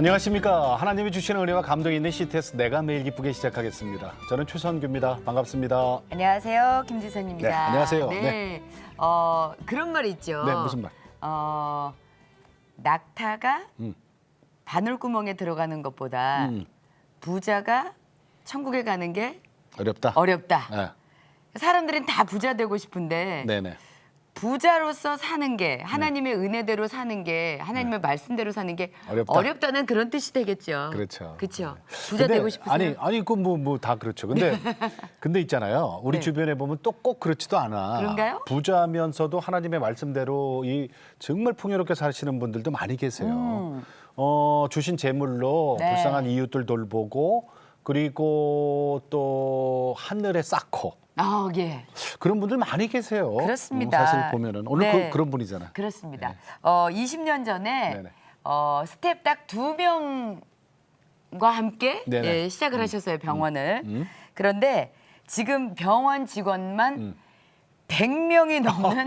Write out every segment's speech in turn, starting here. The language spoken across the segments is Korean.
안녕하십니까. 하나님이 주시는 은혜와 감동이 있는 CTS 내가 매일 기쁘게 시작하겠습니다. 저는 최선규입니다. 반갑습니다. 안녕하세요, 김지선입니다. 네, 안녕하세요. 네. 그런 말 있죠. 네, 무슨 말? 낙타가 바늘구멍에 들어가는 것보다 부자가 천국에 가는 게 어렵다. 어렵다. 네. 사람들은 다 부자 되고 싶은데 네네. 부자로서 사는 게 하나님의 은혜대로 사는 게 하나님의 말씀대로 사는 게 어렵다. 어렵다는 그런 뜻이 되겠죠. 그렇죠. 그렇죠. 부자 근데 되고 싶으세요? 아니 그 뭐 다 그렇죠. 근데 있잖아요. 우리 네. 주변에 보면 또 꼭 그렇지도 않아. 그런가요? 부자면서도 하나님의 말씀대로 이 정말 풍요롭게 사시는 분들도 많이 계세요. 주신 재물로 네. 불쌍한 이웃들 돌보고 그리고 또 하늘에 쌓고 예. 그런 분들 많이 계세요. 그렇습니다. 사실 보면은 오늘 네. 그런 분이잖아. 그렇습니다. 20년 전에 네네. 스텝 딱 2명과 함께 네네. 시작을 하셨어요, 병원을. 그런데 지금 병원 직원만 100명이 넘는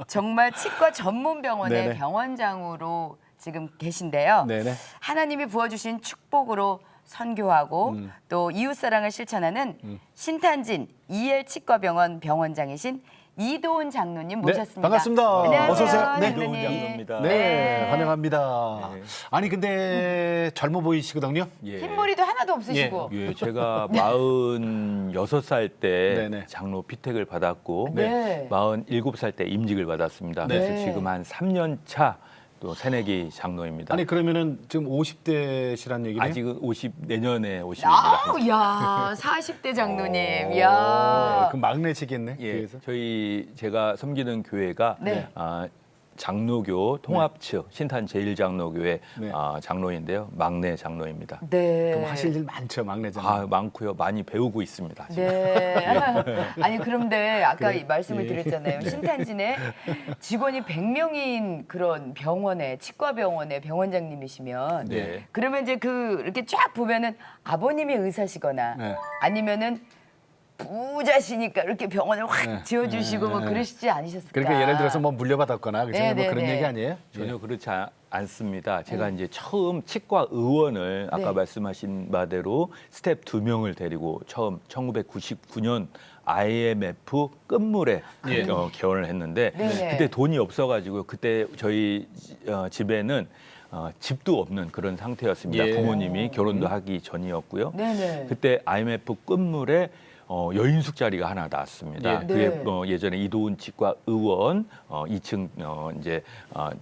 정말 치과 전문 병원의 네네. 병원장으로 지금 계신데요. 네네. 하나님이 부어주신 축복으로 선교하고 또 이웃사랑을 실천하는 신탄진 이엘 치과병원 병원장이신 이도훈 장로님 모셨습니다. 반갑습니다. 안녕하세요, 어서 오세요. 네. 장로님. 이도훈 장로입니다. 네, 환영합니다. 네. 아니 근데 젊어 보이시거든요. 예. 흰머리도 하나도 없으시고. 예, 제가 46살 때 네네. 장로 피택을 받았고 네. 47살 때 임직을 받았습니다. 네. 그래서 지금 한 3년 차 또 새내기 장로입니다. 아니 그러면은 지금 50대시란 얘기네요. 아직은 내년에 50입니다. 야, 40대 장로님. 야. 그 막내시겠네. 예, 뒤에서. 제가 섬기는 교회가 네. 장로교 통합측 신탄 제일장로교회 네. 장로인데요. 막내 장로입니다. 네. 그럼 하실 일 많죠, 막내잖아요. 많고요. 많이 배우고 있습니다. 지금. 네. 아니 그런데 아까 그래. 이 말씀을 예. 드렸잖아요. 신탄진에 직원이 100명인 그런 병원에 치과 병원의 병원장님이시면 네. 그러면 이제 이렇게 쫙 보면은 아버님이 의사시거나 네. 아니면은 부자시니까 이렇게 병원을 확 네. 지어주시고 뭐 네. 그러시지 않으셨을까? 그러니까 예를 들어서 뭐 물려받았거나 그죠? 네, 뭐 네, 그런 네. 얘기 아니에요? 전혀 그렇지 않습니다. 제가 이제 처음 치과 의원을 아까 네. 말씀하신 바대로 스텝 2명을 데리고 처음 1999년 IMF 끝물에 예. 개원을 했는데 네네. 그때 돈이 없어가지고 그때 저희 집에는 집도 없는 그런 상태였습니다. 예. 부모님이 결혼도 하기 전이었고요. 네네. 그때 IMF 끝물에 여인숙 자리가 하나 나왔습니다. 예. 그게 네. 예전에 이도훈 치과 의원 2층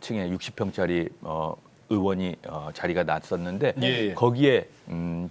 층에 60평짜리 의원이 자리가 났었는데 예. 거기에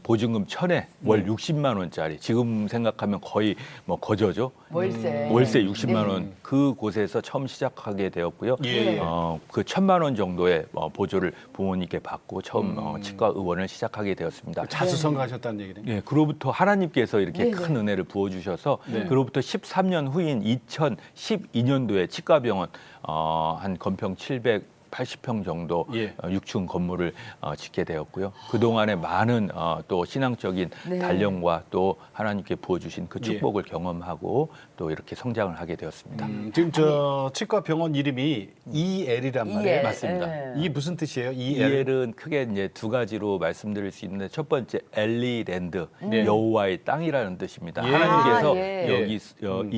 보증금 1,000에 월 60만 원짜리 지금 생각하면 거의 뭐 거저죠. 월세. 월세 60만 네. 원 그곳에서 처음 시작하게 되었고요. 예. 그 1,000만 원 정도의 보조를 부모님께 받고 처음 치과 의원을 시작하게 되었습니다. 자수성가 하셨다는 얘기네. 예, 그로부터 하나님께서 이렇게 네네. 큰 은혜를 부어주셔서 네. 그로부터 13년 후인 2012년도에 치과병원 한 건평 780평 정도 예. 6층 건물을 짓게 되었고요. 그동안에 많은 또 신앙적인 네. 단련과 또 하나님께 부어주신 그 축복을 경험하고 또 이렇게 성장을 하게 되었습니다. 지금 저 치과 병원 이름이 EL이란 말이에요. EL. 맞습니다. 네. 이 무슨 뜻이에요? EL. EL은 크게 이제 두 가지로 말씀드릴 수 있는데 첫 번째 엘리랜드 네. 여호와의 땅이라는 뜻입니다. 예. 하나님께서 예. 여기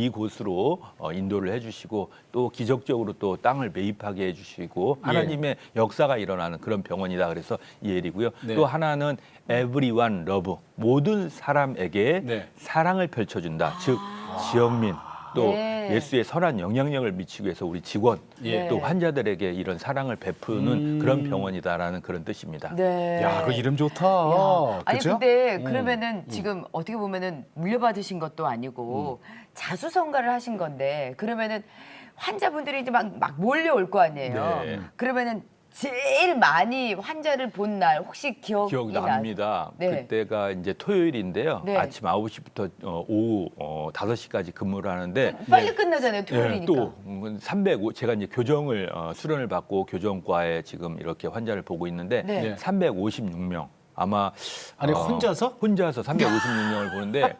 이곳으로 인도를 해주시고 또 기적적으로 또 땅을 매입하게 해주시고 하나님의 역사가 일어나는 그런 병원이다. 그래서 EL이고요. 네. 또 하나는 everyone love 모든 사람에게 네. 사랑을 펼쳐준다. 즉 지역민 또 네. 예수의 선한 영향력을 미치기 위해서 우리 직원 예. 또 환자들에게 이런 사랑을 베푸는 그런 병원이다라는 그런 뜻입니다. 네. 야, 그 이름 좋다. 아니 그죠? 근데 그러면은 지금 어떻게 보면은 물려받으신 것도 아니고 자수성가를 하신 건데 그러면은 환자분들이 이제 막 몰려올 거 아니에요. 네. 그러면은 제일 많이 환자를 본 날 혹시 기억이 기억납니다. 네. 그때가 이제 토요일인데요. 네. 아침 9시부터 오후 5시까지 근무를 하는데 빨리 끝나잖아요, 토요일이니까. 또 305, 제가 이제 교정을 수련을 받고 교정과에 지금 이렇게 환자를 보고 있는데 네. 네. 356명 아마 아니 혼자서? 혼자서 356명을 보는데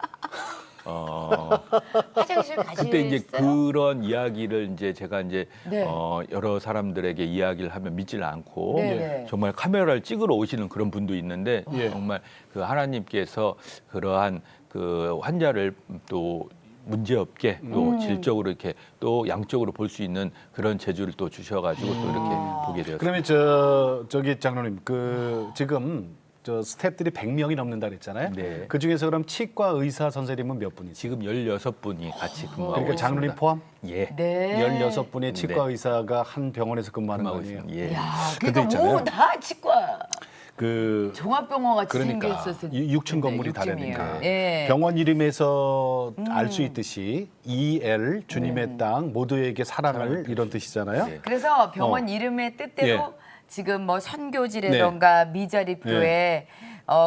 화장실 가시어요? 그때 이제 그런 이야기를 이제 제가 이제 네. 여러 사람들에게 이야기를 하면 믿질 않고 네. 정말 카메라를 찍으러 오시는 그런 분도 있는데 예. 정말 그 하나님께서 그러한 그 환자를 또 문제 없게 또 질적으로 이렇게 또 양적으로 볼 수 있는 그런 재주를 또 주셔가지고 또 이렇게 보게 되었습니다. 그러면 저기 장로님 그 지금 저 스태프들이 100명이 넘는다 그랬잖아요. 네. 그 중에서 그럼 치과 의사 선생님은 몇 분이세요? 지금 16분이 같이 근무하고 그러니까 장로님 있습니다. 포함 예. 네. 16분의 치과 네. 의사가 한 병원에서 근무하는 근무하고 거네요. 있습니다. 예. 야, 근데 그러니까 있잖아요. 뭐다 치과 그 종합병원 같이 그러니까 생겼었을 6층 건물이 다 육층이에요. 되니까 예. 병원 이름에서 알 수 있듯이 EL 주님의 땅 모두에게 사랑을 이런 뜻이잖아요. 네. 그래서 병원 이름의 뜻대로 예. 지금 뭐 선교지라던가 미자립교회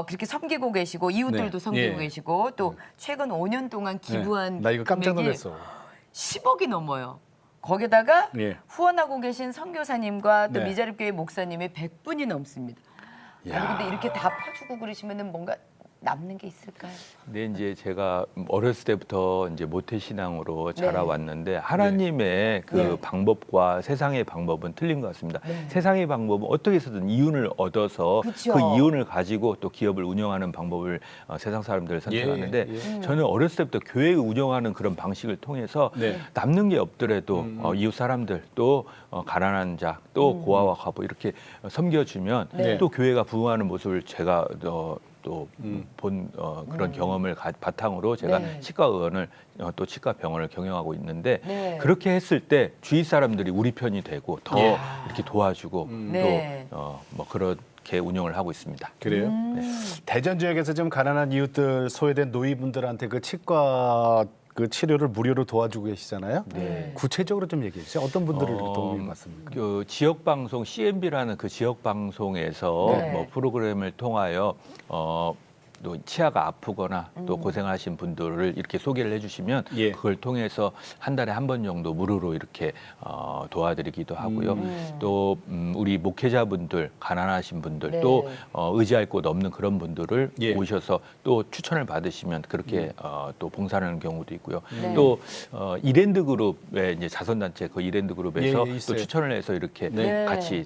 그렇게 섬기고 계시고 이웃들도 네. 섬기고 예. 계시고 또 최근 5년 동안 기부한 나 이거 깜짝 금액이 놀랐어. 10억이 넘어요. 거기다가 예. 후원하고 계신 선교사님과 또 네. 미자립교회 목사님이 100분이 넘습니다. 아니 근데 이렇게 다 퍼주고 그러시면은 뭔가 남는 게 있을까요? 근데 이제 제가 어렸을 때부터 이제 모태 신앙으로 네. 자라왔는데 하나님의 그 네. 방법과 세상의 방법은 틀린 것 같습니다. 네. 세상의 방법은 어떻게 해서든 이윤을 얻어서 그쵸. 그 이윤을 가지고 또 기업을 운영하는 방법을 세상 사람들을 선택하는데 예. 저는 어렸을 때부터 교회 운영하는 그런 방식을 통해서 네. 남는 게 없더라도 이웃 사람들 또 가난한 자 또 고아와 과부 이렇게 섬겨주면 네. 또 교회가 부흥하는 모습을 제가 또 본 그런 경험을 바탕으로 제가 네. 치과 의원을 또 치과 병원을 경영하고 있는데 네. 그렇게 했을 때 주위 사람들이 우리 편이 되고 더 예. 이렇게 도와주고 네. 또 뭐 그렇게 운영을 하고 있습니다. 그래요? 대전 지역에서 좀 가난한 이웃들 소외된 노인분들한테 그 치과 그 치료를 무료로 도와주고 계시잖아요. 네. 구체적으로 좀 얘기해 주세요. 어떤 분들을 도움이 받습니까? 그 지역 방송 CMB라는 그 지역 방송에서 네. 뭐 프로그램을 통하여 또 치아가 아프거나 또 고생하신 분들을 이렇게 소개를 해주시면 예. 그걸 통해서 한 달에 한 번 정도 무료로 이렇게 도와드리기도 하고요. 또 우리 목회자분들, 가난하신 분들, 네. 또 의지할 곳 없는 그런 분들을 예. 오셔서 또 추천을 받으시면 그렇게 또 봉사하는 경우도 있고요. 네. 또 이랜드 그룹의 이제 자선단체 그 이랜드 그룹에서 예, 예, 또 있어요. 추천을 해서 이렇게 네. 같이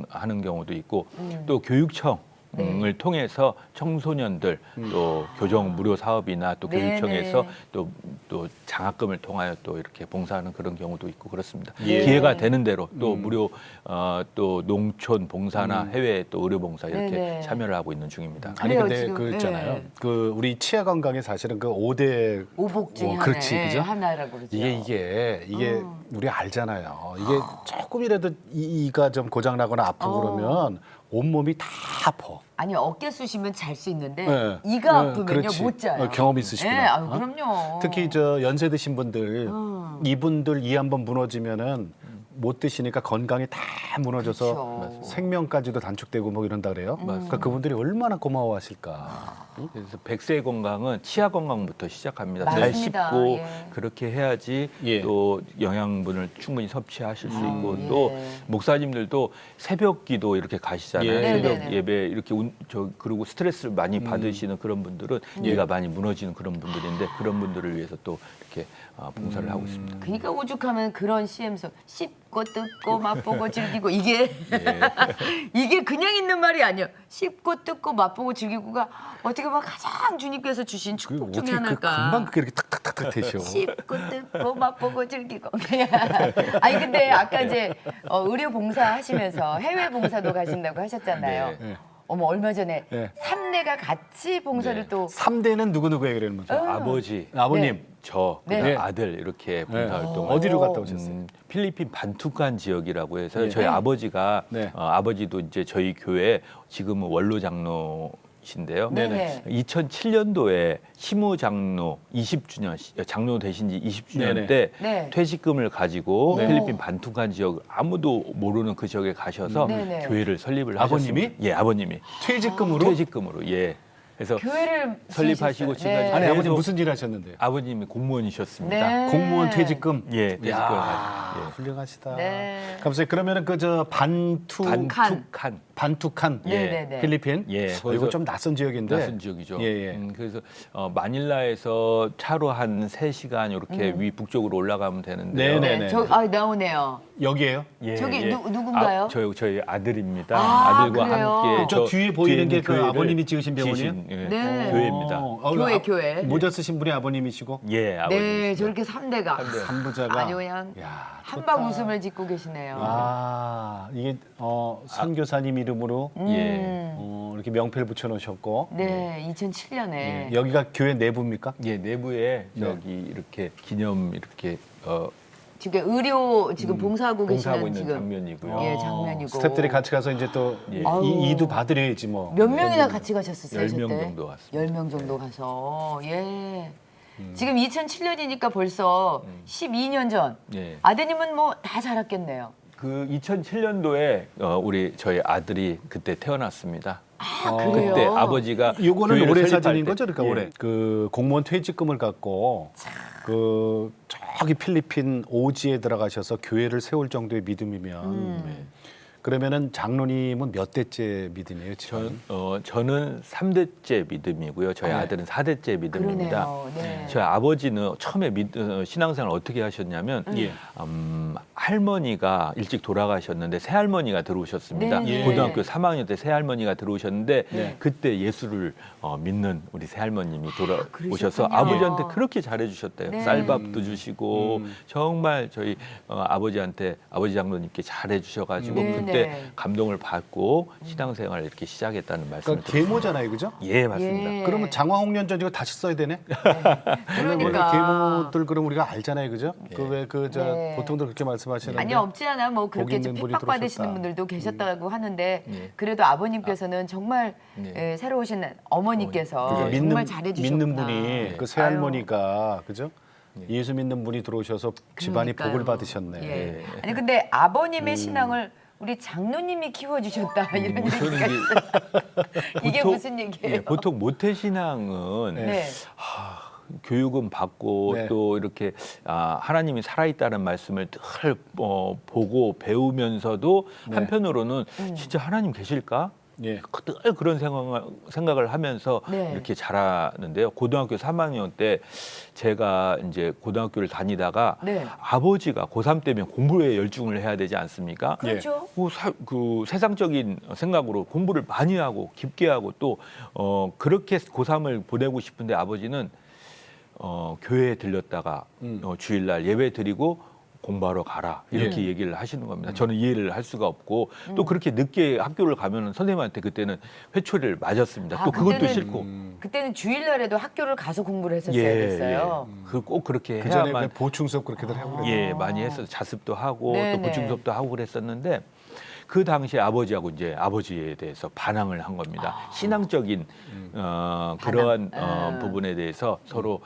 하는 경우도 있고 또 교육청 을 통해서 청소년들 또 교정 무료 사업이나 또 네, 교육청에서 네. 또 장학금을 통하여 또 이렇게 봉사하는 그런 경우도 있고 그렇습니다. 예. 기회가 되는 대로 또 무료 또 농촌 봉사나 해외 또 의료 봉사 이렇게 네, 네. 참여를 하고 있는 중입니다. 아니 그래요, 근데 지금. 그 있잖아요. 네. 그 우리 치아 건강에 사실은 그 5대 오복 중에 그렇지, 하나, 그죠? 하나라고 그러죠. 이게 우리 알잖아요. 이게 조금이라도 이가 좀 고장 나거나 아프고 그러면 온몸이 다 아파. 아니 어깨 쑤시면 잘 수 있는데 네. 이가 네, 아프면요 그렇지. 못 자요. 경험 있으시구나. 네, 아유, 어? 그럼요. 특히 저 연세 드신 분들 이분들 이 한번 무너지면은 못 드시니까 건강이 다 무너져서 그렇죠. 생명까지도 단축되고 뭐 이런다 그래요. 그러니까 그분들이 얼마나 고마워하실까. 그래서 100세 건강은 치아 건강부터 시작합니다. 잘 맞습니다. 씹고 예. 그렇게 해야지 예. 또 영양분을 충분히 섭취하실 수 있고 예. 또 목사님들도 새벽 기도 이렇게 가시잖아요. 예. 새벽 네네네. 예배 이렇게 그리고 스트레스를 많이 받으시는 그런 분들은 뇌가 많이 무너지는 그런 분들인데 그런 분들을 위해서 또 이렇게 봉사를 하고 있습니다. 그러니까 오죽하면 그런 CM서 씹고 뜯고 맛보고 즐기고 이게 이게 그냥 있는 말이 아니에요. 씹고 뜯고 맛보고 즐기고가 어떻게 보면 가장 주님께서 주신 그 축복 중에 어떻게 그 하나일까. 금방 그렇게 탁탁탁탁 되셔. 씹고 뜯고 맛보고 즐기고. 아니 근데 아까 이제 의료 봉사 하시면서 해외 봉사도 가신다고 하셨잖아요. 네. 어머 얼마 전에 네. 삼대가 같이 봉사를 네. 또 3대는 누구예요, 그러는 거죠? 아버지, 아버님. 저, 네. 그다음 네. 아들 이렇게 네. 봉사활동을 어디로 갔다 오셨어요? 필리핀 반투칸 지역이라고 해서 예. 저희 네. 아버지가 네. 아버지도 이제 저희 교회 지금은 원로 장로신데요. 네네. 2007년도에 시무 장로 20주년 장로 되신 지 20주년 네네. 때 네. 퇴직금을 가지고 네. 필리핀 반투칸 지역 아무도 모르는 그 지역에 가셔서 네네. 교회를 설립을 아버님이? 하셨습니다. 예, 아버님이 퇴직금으로? 퇴직금으로 예. 그래서 교회를 설립하시고 세우셨어요. 지금까지 아니 계속 아버님 무슨 일 하셨는데요? 아버님이 공무원이셨습니다. 네. 공무원 퇴직금. 예, 퇴직금을 야, 예. 훌륭하시다. 네. 감사해요. 그러면은 그 저 반투칸. 반투칸 네네네. 필리핀. 예, 이거 거기서 좀 낯선 지역인데. 낯선 지역이죠. 예, 예. 그래서 마닐라에서 차로 한 3시간 이렇게 위 북쪽으로 올라가면 되는데요. 네네. 네, 나오네요. 여기에요? 예, 저기 누군가요? 저희 아들입니다. 아, 아들과 그래요? 함께 저 뒤에 보이는 게 그 교회를 아버님이 지으신 병원이에요? 지으신, 예, 네. 교회입니다. 교회. 모자 쓰신 분이 아버님이시고 예, 아버님. 네, 저렇게 3대가 삼부자가 아주 그냥 야, 한방 웃음을 짓고 계시네요. 아, 이게 선교사님 이름으로 예. 이렇게 명패를 붙여 놓으셨고 네, 2007년에 여기가 교회 내부입니까? 예, 내부에 네. 여기 이렇게 기념 이렇게 지금 의료 지금 봉사하고 봉사하고 계시는 있는 지금 장면이고요. 예, 장면이고. 스태프들이 같이 가서 이제 또 예. 이도 받으려야지 뭐. 몇 명이나 같이 가셨었어요? 10명 저때? 정도 갔습니다. 10명 정도 가서. 예. 지금 2007년이니까 벌써 12년 전. 예. 아드님은 뭐 다 자랐겠네요. 그 2007년도에 저희 아들이 그때 태어났습니다. 아, 그래요? 그때 아버지가 요거는 교회를 올해 설립할 사진인 때, 거죠, 그러니까 예. 올해. 그 공무원 퇴직금을 갖고 그 저기 필리핀 오지에 들어가셔서 교회를 세울 정도의 믿음이면 그러면은 장로님은 몇 대째 믿음이에요, 지금? 저는 3대째 믿음이고요. 저희 네. 아들은 4대째 믿음입니다. 그러네요. 네. 저희 아버지는 처음에 신앙생활 어떻게 하셨냐면 예. 할머니가 일찍 돌아가셨는데 새할머니가 들어오셨습니다. 네, 네. 고등학교 3학년 때 새할머니가 들어오셨는데 네. 그때 예수를 믿는 우리 새할머님이 돌아오셔서 그러셨군요. 아버지한테 그렇게 잘해주셨대요. 네. 쌀밥도 주시고 정말 저희 아버지한테 아버지 장로님께 잘해주셔가지고 네, 그때 네. 감동을 받고 신앙생활을 이렇게 시작했다는 말씀을 그러니까 드렸습니다. 계모잖아요, 그죠? 예, 맞습니다. 예. 그러면 장화홍련전 이거 다시 써야 되네? 원래 그러니까. 계모들 그럼 우리가 알잖아요, 그죠? 예. 그 왜 네. 보통들 그렇게 말씀하시는데. 아니 없지 않아 뭐 그렇게 복 좀 있는 분이 핍박 받으시는 들어오셨다. 분들도 계셨다고 하는데 예. 그래도 아버님께서는 정말 예. 새로 오신 어머니께서 그러니까 정말 잘해주셨구나. 믿는 분이 그 새할머니가 그죠? 예수 믿는 분이 들어오셔서 집안이 그러니까요. 복을 받으셨네. 예. 예. 아니 근데 아버님의 신앙을 우리 장로님이 키워주셨다 이런 저는 얘기가 이게 보통- 무슨 얘기예요? 예, 보통 모태신앙은 네. 교육은 받고 네. 또 이렇게 하나님이 살아있다는 말씀을 늘 보고 배우면서도 한편으로는 진짜 하나님 계실까? 예. 늘 그런 생각을 하면서 네. 이렇게 자라는데요. 고등학교 3학년 때 제가 이제 고등학교를 다니다가 네. 아버지가 고3 때면 공부에 열중을 해야 되지 않습니까? 그렇죠. 그 세상적인 생각으로 공부를 많이 하고 깊게 하고 또 그렇게 고3을 보내고 싶은데 아버지는 교회에 들렸다가 주일날 예배 드리고 공부하러 가라 이렇게 예. 얘기를 하시는 겁니다. 저는 이해를 할 수가 없고 또 그렇게 늦게 학교를 가면 선생님한테 그때는 회초리를 맞았습니다. 또 그것도 그때는- 싫고 그때는 주일날에도 학교를 가서 공부를 했었어야 예, 됐어요. 꼭 그렇게 그 전에 해야만 보충 수업 그렇게들 하고 그래요. 예, 많이 했어요. 자습도 하고 네네. 또 보충 수업도 하고 그랬었는데 그 당시에 아버지하고 이제 아버지에 대해서 반항을 한 겁니다. 신앙적인 그러한 부분에 대해서 서로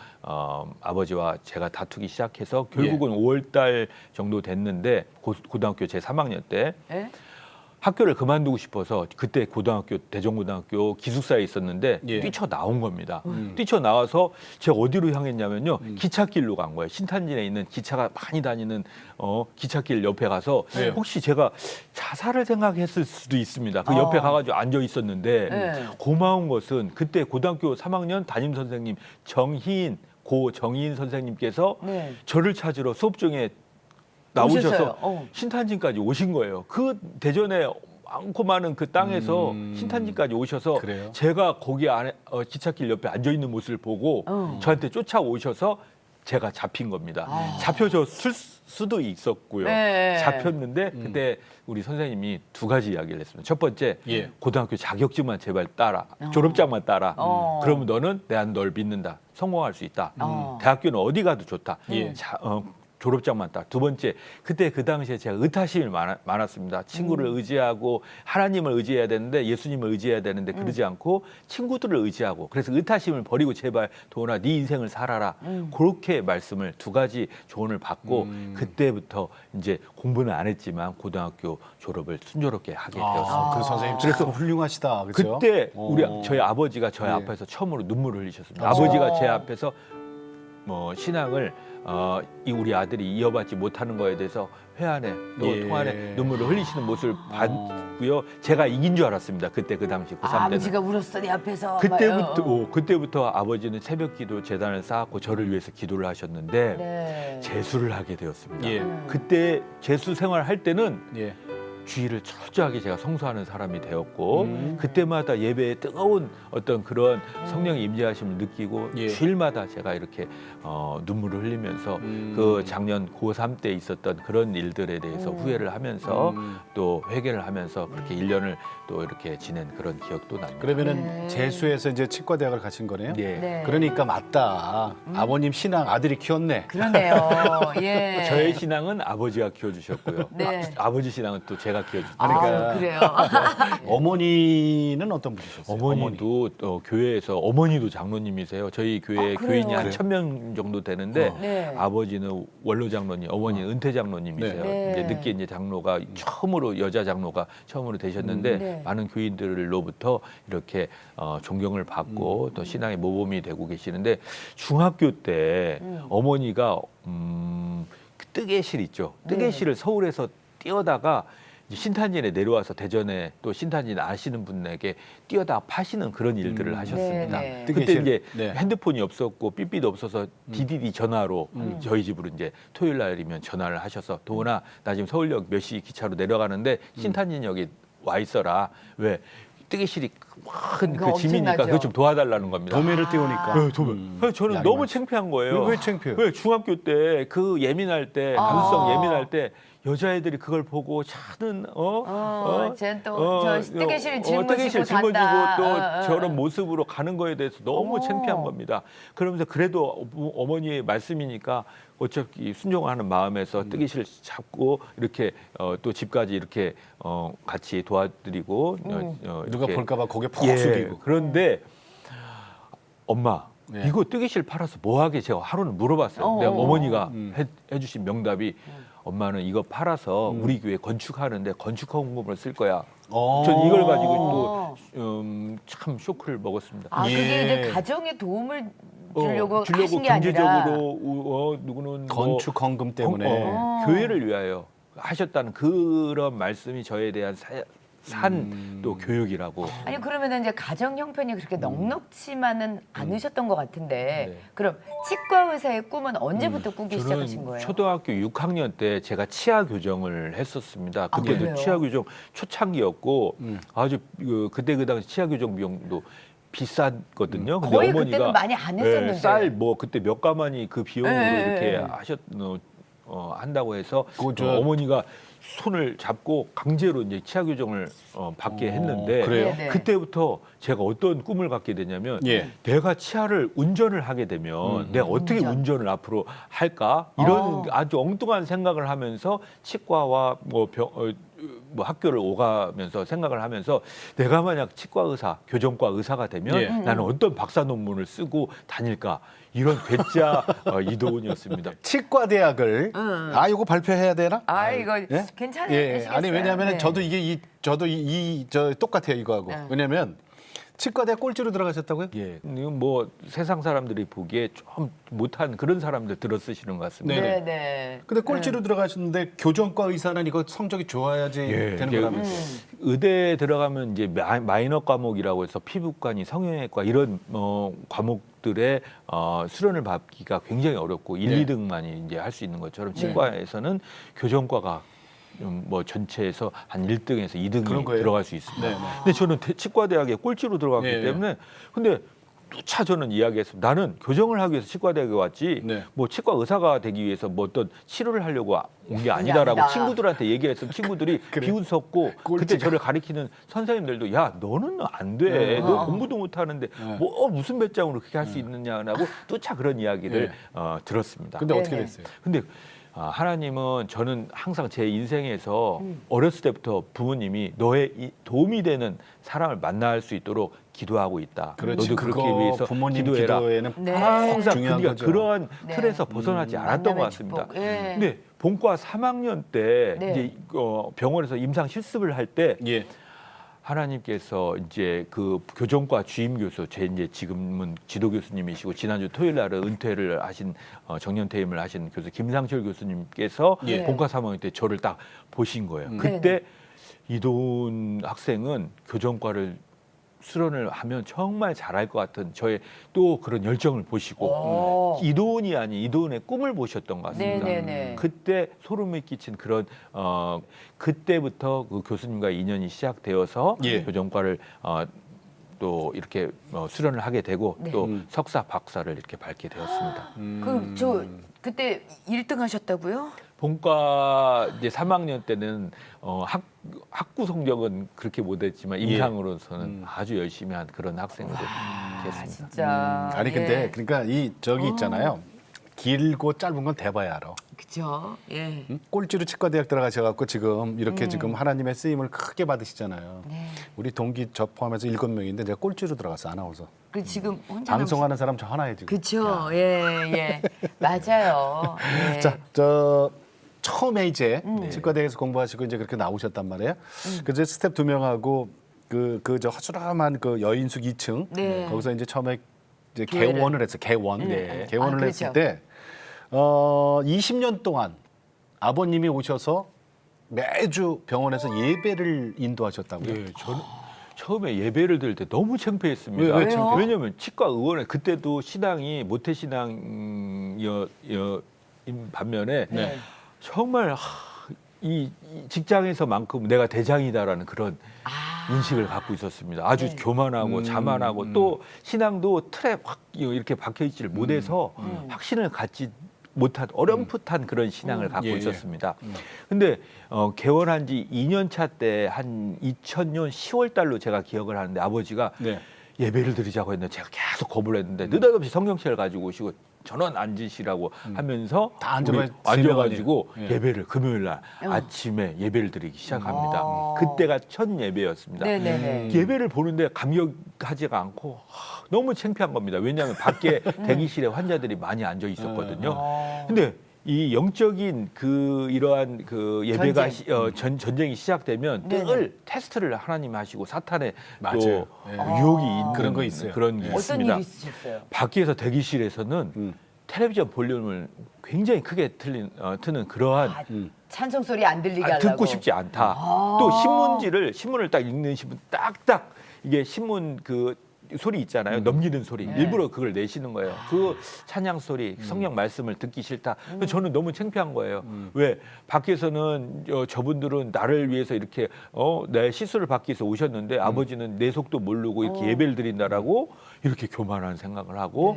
아버지와 제가 다투기 시작해서 결국은 5월달 정도 됐는데 고등학교 제 3학년 때 예? 학교를 그만두고 싶어서 그때 고등학교 대전고등학교 기숙사에 있었는데 예. 뛰쳐나온 겁니다. 뛰쳐나와서 제가 어디로 향했냐면요. 기찻길로 간 거예요. 신탄진에 있는 기차가 많이 다니는 기찻길 옆에 가서 네. 혹시 제가 자살을 생각했을 수도 있습니다. 그 옆에 가가지고 앉아 있었는데 네. 고마운 것은 그때 고등학교 3학년 담임 선생님 정희인 선생님께서 네. 저를 찾으러 수업 중에 나오셔서 오셨어요. 신탄진까지 오신 거예요. 그 대전에 많고 많은 그 땅에서 신탄진까지 오셔서 그래요? 제가 거기 안에 기찻길 옆에 앉아 있는 모습을 보고 저한테 쫓아오셔서 제가 잡힌 겁니다. 잡혀졌을 수도 있었고요. 네. 잡혔는데 그때 우리 선생님이 두 가지 이야기를 했습니다. 첫 번째, 예. 고등학교 자격증만 제발 따라, 졸업장만 따라. 그러면 너는 내가 널 믿는다. 성공할 수 있다. 대학교는 어디 가도 좋다. 예. 졸업장만 딱. 두 번째, 그때 그 당시에 제가 의타심이 많았습니다. 친구를 의지하고 하나님을 의지해야 되는데 예수님을 의지해야 되는데 그러지 않고 친구들을 의지하고 그래서 의타심을 버리고 제발 도훈아 네 인생을 살아라. 그렇게 말씀을 두 가지 조언을 받고 그때부터 이제 공부는 안 했지만 고등학교 졸업을 순조롭게 하게 되었습니다. 그 선생님 그래서 훌륭하시다. 그렇죠? 그때 저희 아버지가 저희 앞에서 처음으로 눈물을 흘리셨습니다. 아버지가 제 앞에서 뭐 신앙을 이 우리 아들이 이어받지 못하는 거에 대해서 회한에 또 통안에 눈물을 흘리시는 모습을 봤고요. 제가 이긴 줄 알았습니다. 그때 그 당시 고3 때는. 아버지가 울었어 내 앞에서. 그때부터 아버지는 새벽기도 재단을 쌓았고 저를 위해서 기도를 하셨는데 네. 재수를 하게 되었습니다. 예. 그때 재수 생활할 때는 예. 주의를 철저하게 제가 성수하는 사람이 되었고 그때마다 예배에 뜨거운 어떤 그런 성령의 임재하심을 느끼고 예. 주일마다 제가 이렇게 눈물을 흘리면서 그 작년 고3 때 있었던 그런 일들에 대해서 후회를 하면서 또 회개를 하면서 그렇게 1년을 또 이렇게 지낸 그런 기억도 납니다. 그러면은 재수해서 이제 치과대학을 가신 거네요. 예. 네. 그러니까 맞다. 아버님 신앙 아들이 키웠네. 그러네요. 예. 저의 신앙은 아버지가 키워주셨고요. 네. 아버지 신앙은 또 제가 키워주셨어요. 아, 그래요. 어머니는 어떤 분이셨어요? 어머니도 교회에서 어머니도 장로님이세요. 저희 교회 그래요? 교인이 한 그래요? 1000명 정도 되는데 네. 아버지는 원로 장로님, 어머니는 은퇴 장로님이세요. 네. 이제 늦게 이제 장로가 처음으로 여자 장로가 처음으로 되셨는데 네. 많은 교인들로부터 이렇게 존경을 받고 또 신앙의 모범이 되고 계시는데 중학교 때 어머니가 그 뜨개실 있죠. 뜨개실을 서울에서 띄어다가 이제 신탄진에 내려와서 대전에 또 신탄진 아시는 분에게 뛰어다 파시는 그런 일들을 하셨습니다. 네, 네. 그때 뜨개실. 이제 네. 핸드폰이 없었고 삐삐도 없어서 DDD 전화로 저희 집으로 이제 토요일 날이면 전화를 하셔서 도훈아 나 지금 서울역 몇 시 기차로 내려가는데 신탄진역에 와 있어라. 왜 뜨개실이 큰 그거 그 짐이니까 엄청나죠. 그거 좀 도와달라는 겁니다. 도매를 띄우니까. 네, 그래서 저는 양이 너무 많죠. 창피한 거예요. 왜 창피해요? 왜 중학교 때 그 예민할 때 감수성 예민할 때 여자애들이 그걸 보고 차는 쟤는 또 저 뜨개실 짊어지고 뜨개실 짊어지고 간다. 또 저런 모습으로 가는 거에 대해서 너무 어머. 창피한 겁니다. 그러면서 그래도 어머니의 말씀이니까 어차피 순종하는 마음에서 뜨개실 잡고 이렇게 또 집까지 이렇게 같이 도와드리고 누가 이렇게 볼까봐 고개 푹 예, 숙이고. 그런데 엄마 네. 이거 뜨개실 팔아서 뭐 하게 제가 하루는 물어봤어요. 내가 어머니가 해주신 명답이 엄마는 이거 팔아서 우리 교회 건축하는데 건축 헌금을 쓸 거야. 전 이걸 가지고 또 참 쇼크를 먹었습니다. 아, 예. 그게 이제 가정에 도움을 주려고 하신 게 경제적으로 아니라 누구는 건축 헌금 때문에. 교회를 위하여 하셨다는 그런 말씀이 저에 대한 산 또 교육이라고. 아니 그러면 이제 가정 형편이 그렇게 넉넉지만은 않으셨던 것 같은데 네. 그럼 치과 의사의 꿈은 언제부터 꾸기 시작하신 저는 거예요? 초등학교 6학년 때 제가 치아 교정을 했었습니다. 아, 그때도 그래요? 치아 교정 초창기였고 아주 그때 그 당시 치아 교정 비용도 비쌌거든요. 근데 거의 어머니가 그때는 많이 안 했었는데. 쌀 뭐 그때 몇 가마니 그 비용으로 네. 이렇게 한다고 해서 그거 어머니가 손을 잡고 강제로 이제 치아 교정을 받게 했는데 그래요? 네네. 그때부터 제가 어떤 꿈을 갖게 되냐면 예. 내가 치아를 운전을 하게 되면 내가 어떻게 운전을 앞으로 할까 이런 아주 엉뚱한 생각을 하면서 치과와 뭐 학교를 오가면서 생각을 하면서 내가 만약 치과 의사, 교정과 의사가 되면 예. 나는 어떤 박사 논문을 쓰고 다닐까 이런 괴짜 이도훈이었습니다. 치과 대학을 이거 발표해야 되나? 아 이거 예? 괜찮으시겠어요? 아니 왜냐하면 네. 저도 저도 저 똑같아요 이거하고. 왜냐면 치과대학 꼴찌로 들어가셨다고요? 예, 이건 뭐 세상 사람들이 보기에 좀 못한 그런 사람들 들어 쓰시는 것 같습니다. 네네. 네네. 근데 꼴찌로 들어가셨는데 교정과 의사는 이거 성적이 좋아야지 예, 되는 이게 거라면서요. 의대에 들어가면 이제 마이너 과목이라고 해서 피부과니 성형외과 이런 과목들의 수련을 받기가 굉장히 어렵고 1, 네. 2등만이 이제 할 수 있는 것처럼 치과에서는 교정과가 뭐 전체에서 한 1등에서 그런 2등이 거예요? 들어갈 수 있습니다. 네, 네. 근데 저는 치과대학에 꼴찌로 들어갔기 네, 네. 때문에 근데 누차 저는 이야기했습니다. 나는 교정을 하기 위해서 치과대학에 왔지 네. 뭐 치과 의사가 되기 위해서 뭐 어떤 치료를 하려고 온 게 아니다라고 아니다. 친구들한테 얘기했으면 친구들이 그래. 비웃었고 꼴찌가. 그때 저를 가리키는 선생님들도 야 너는 안 돼. 너 공부도 못하는데 뭐 무슨 배짱으로 그렇게 할 수 있느냐라고 누차 그런 이야기를 들었습니다. 근데 어떻게 네네. 됐어요? 근데 하나님은 저는 항상 제 인생에서 어렸을 때부터 부모님이 너의 도움이 되는 사람을 만날 수 있도록 기도하고 있다. 그렇지. 너도 그거 그렇게 위해서 부모님 기도해라. 기도에는 네. 항상 중요한 그러니까 거죠. 그러한 네. 틀에서 벗어나지 않았던 것 만남의 같습니다. 축복. 예. 근데 본과 3학년 때 네. 이제 병원에서 임상 실습을 할 때 예. 하나님께서 이제 그 교정과 주임 교수, 제 이제 지금은 지도 교수님이시고 지난주 토요일 날에 은퇴를 하신 정년 퇴임을 하신 교수 김상철 교수님께서 예. 본과 3학년 때 저를 딱 보신 거예요. 네네. 그때 이도훈 학생은 교정과를 수련을 하면 정말 잘할 것 같은 저의 또 그런 열정을 보시고 오. 이도훈이 아닌 이도훈의 꿈을 보셨던 것 같습니다. 네네네. 그때 소름이 끼친 그런 그때부터 그 교수님과 인연이 시작되어서 예. 교정과를 또 이렇게 수련을 하게 되고 네. 또 석사 박사를 이렇게 밟게 되었습니다. 그럼 저 그때 1등 하셨다고요? 본과 이제 3학년 때는 학구 성적은 그렇게 못했지만 임상으로서는 아주 열심히 한 그런 학생으로 됐습니다. 진짜. 아니 근데 그러니까 이 저기 있잖아요. 길고 짧은 건 대봐야 알아. 그죠? 예. 응? 꼴찌로 치과대학 들어가셔갖고 지금 이렇게 지금 하나님의 쓰임을 크게 받으시잖아요. 네. 우리 동기 저 포함해서 7명인데 내가 꼴찌로 들어갔어 아나운서. 그 지금 혼자 방송하는 사람 저 하나에 지금. 그렇죠. 예, 예. 맞아요. 예. 자, 저 처음에 이제 치과대학에서 공부하시고 이제 그렇게 나오셨단 말이에요. 그래서 스텝 2명하고 그 저 허술함한 그 여인숙 2층 네. 거기서 이제 처음에 이제 교회를. 개원을 했어. 개원. 네. 개원을 아, 했을 그렇죠. 때 20년 동안 아버님이 오셔서 매주 병원에서 예배를 인도하셨다고요. 예, 저는 처음에 예배를 드릴 때 너무 창피했습니다. 왜 창피해요? 왜냐하면 치과 의원회 그때도 신앙이 모태신앙인 반면에 네. 정말 이 직장에서만큼 내가 대장이다라는 그런 인식을 갖고 있었습니다. 아주 네. 교만하고 자만하고 또 신앙도 틀에 확 이렇게 박혀 있지를 못해서 확신을 갖지 못한 어렴풋한 그런 신앙을 갖고 예, 예. 있었습니다. 근데 개원한 지 2년 차 때 한 2000년 10월 달로 제가 기억을 하는데 아버지가 네. 예배를 드리자고 했는데 제가 계속 거부를 했는데 느닷없이 성경책을 가지고 오시고 전원 앉으시라고 하면서 다 앉아봐- 우리 앉아가지고 예. 예배를 금요일 날 아침에 예배를 드리기 시작합니다. 그때가 첫 예배였습니다. 네네네. 예배를 보는데 감격하지가 않고 너무 창피한 겁니다. 왜냐하면 밖에 대기실에 환자들이 많이 앉아 있었거든요. 근데 이 영적인 그 이러한 그 예배가 전쟁이 시작되면 네네. 늘 테스트를 하나님 하시고 사탄의 맞아요. 또 예. 유혹이 있는 그런 거 있어요. 그런 게 어떤 있습니다. 일이 있으셨어요? 밖에서 대기실에서는 텔레비전 볼륨을 굉장히 크게 트는 그러한 찬송 소리 안 들리게 하려고. 듣고 싶지 않다. 또 신문을 딱 읽는 신문 딱딱 이게 신문 그 소리 있잖아요. 넘기는 소리. 일부러 그걸 내시는 거예요. 그 찬양 소리, 성경 말씀을 듣기 싫다. 저는 너무 창피한 거예요. 왜 밖에서는 저분들은 나를 위해서 이렇게 내 시술을 받기 위해서 오셨는데 아버지는 내 속도 모르고 이렇게 예배를 드린다라고 이렇게 교만한 생각을 하고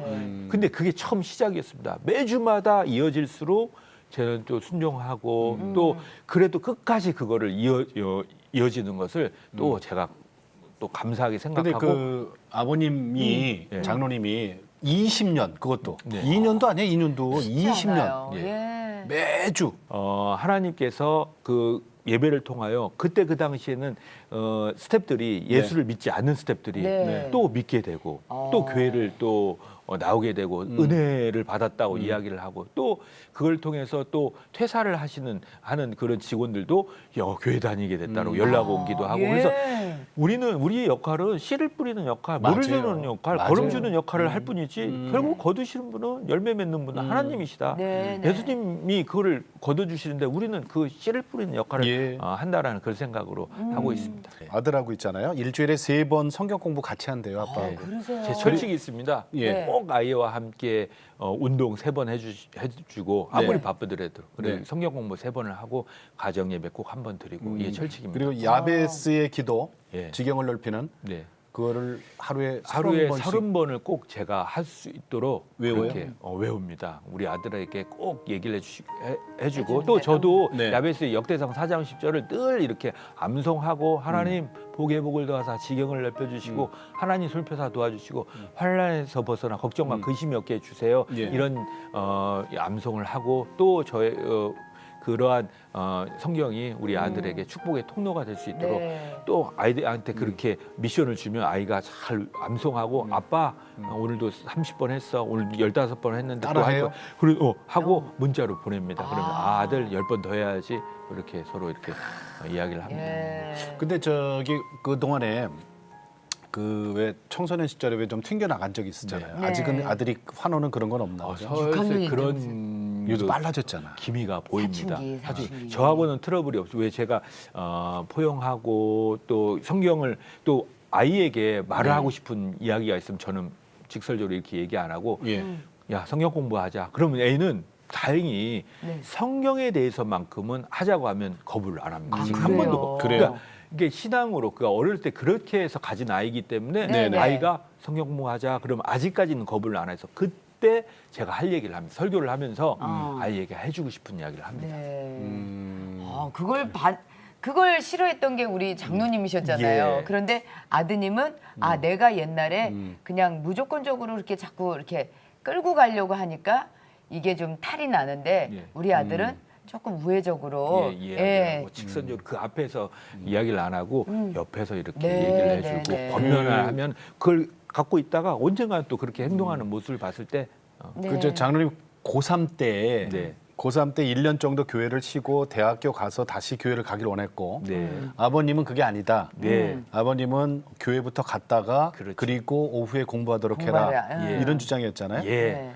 근데 그게 처음 시작이었습니다. 매주마다 이어질수록 저는 또 순종하고 또 그래도 끝까지 그거를 이어지는 것을 또 제가 또 감사하게 근데 생각하고 그 아버님이 예. 장로님이 20년 그것도 네. 2년도 아니야 2년도 20년 않아요. 예. 예. 매주 하나님께서 그 예배를 통하여 그때 그 당시에는 스탭들이 예수를 믿지 않는 스탭들이 네. 또 믿게 되고 또 교회를 또 나오게 되고 은혜를 받았다고 이야기를 하고 또 그걸 통해서 또 퇴사를 하는 그런 직원들도 교회 다니게 됐다고 연락 오기도 하고 예. 그래서 우리의 역할은 씨를 뿌리는 역할, 물을 맞아요. 주는 역할, 맞아요. 거름 주는 역할을 할 뿐이지 결국 거두시는 분은 열매 맺는 분은 하나님이시다. 네, 네. 예수님이 그거를 거둬주시는데 우리는 그 씨를 뿌리는 역할을 예. 한다라는 그런 생각으로 하고 있습니다. 아들하고 있잖아요. 일주일에 3번 성경 공부 같이 한대요 아빠하고. 그러세요. 제 철칙이 있습니다. 예. 네. 꼭 아이와 함께 운동 3번 해주고 아무리 네. 바쁘더라도 그리고 네. 성경 공부 3번을 하고 가정 예배 꼭 한 번 드리고 이게 철칙입니다. 그리고 야베스의 기도 예. 지경을 넓히는 네. 그거를 하루에 하루에 30번씩 30번을 꼭 제가 할 수 있도록 외워요? 그렇게 외웁니다. 우리 아들에게 꼭 얘기를 해주고 해주는데. 또 저도 네. 야베스의 역대상 4장 10절을 늘 이렇게 암송하고 하나님 복의 복을 더하사 지경을 넓혀주시고 하나님 솔펴사 도와주시고 환난에서 벗어나 걱정과 근심이 없게 해주세요. 예. 이런 암송을 하고 또 저의 그러한 성경이 우리 아들에게 축복의 통로가 될 수 있도록 네. 또 아이들한테 그렇게 미션을 주면 아이가 잘 암송하고 아빠 오늘도 30번 했어 오늘 15번 했는데 따라해요? 그리고 하고 문자로 보냅니다. 그러면 아들 10번 더 해야지 이렇게 서로 이렇게 이야기를 합니다. 예. 근데 저기 그 동안에 그 왜 청소년 시절에 왜 좀 튕겨 나간 적이 있었잖아요. 네. 아직은 아들이 환호는 그런 건 없나 보죠. 서울에 6학년이 그런 요즘 그 빨라졌잖아. 기미가 보입니다. 사춘기. 저하고는 트러블이 없어요. 왜 제가 포용하고 또 성경을 또 아이에게 말을 네. 하고 싶은 이야기가 있으면 저는 직설적으로 이렇게 얘기 안 하고 예. 야 성경 공부하자. 그러면 애는 다행히 네. 성경에 대해서만큼은 하자고 하면 거부를 안 합니다. 아, 지금 한 그래요? 번도. 그래요? 그러니까 이게 신앙으로 그가 어릴 때 그렇게 해서 가진 아이기 때문에 네네. 아이가 성경 공부하자. 그러면 아직까지는 거부를 안 해서 그때 제가 할 얘기를 합니다. 설교를 하면서 아이에게 해주고 싶은 이야기를 합니다. 네. 음. 그걸 싫어했던 게 우리 장로님이셨잖아요. 예. 그런데 아드님은 내가 옛날에 그냥 무조건적으로 이렇게 자꾸 이렇게 끌고 가려고 하니까 이게 좀 탈이 나는데 예. 우리 아들은 조금 우회적으로 뭐 직선적으로 그 앞에서 이야기를 안 하고 옆에서 이렇게 네, 얘기를 네, 해주고 네. 권면을 하면 그걸 갖고 있다가 언젠가 또 그렇게 행동하는 모습을 봤을 때 네. 그저 장로님 고3 때 네. 고3 때 1년 정도 교회를 쉬고 대학교 가서 다시 교회를 가길 원했고 네. 아버님은 그게 아니다. 네. 아버님은 교회부터 갔다가 그렇죠. 그리고 오후에 공부하도록 공부하라. 해라. 예. 이런 주장이었잖아요. 예. 네.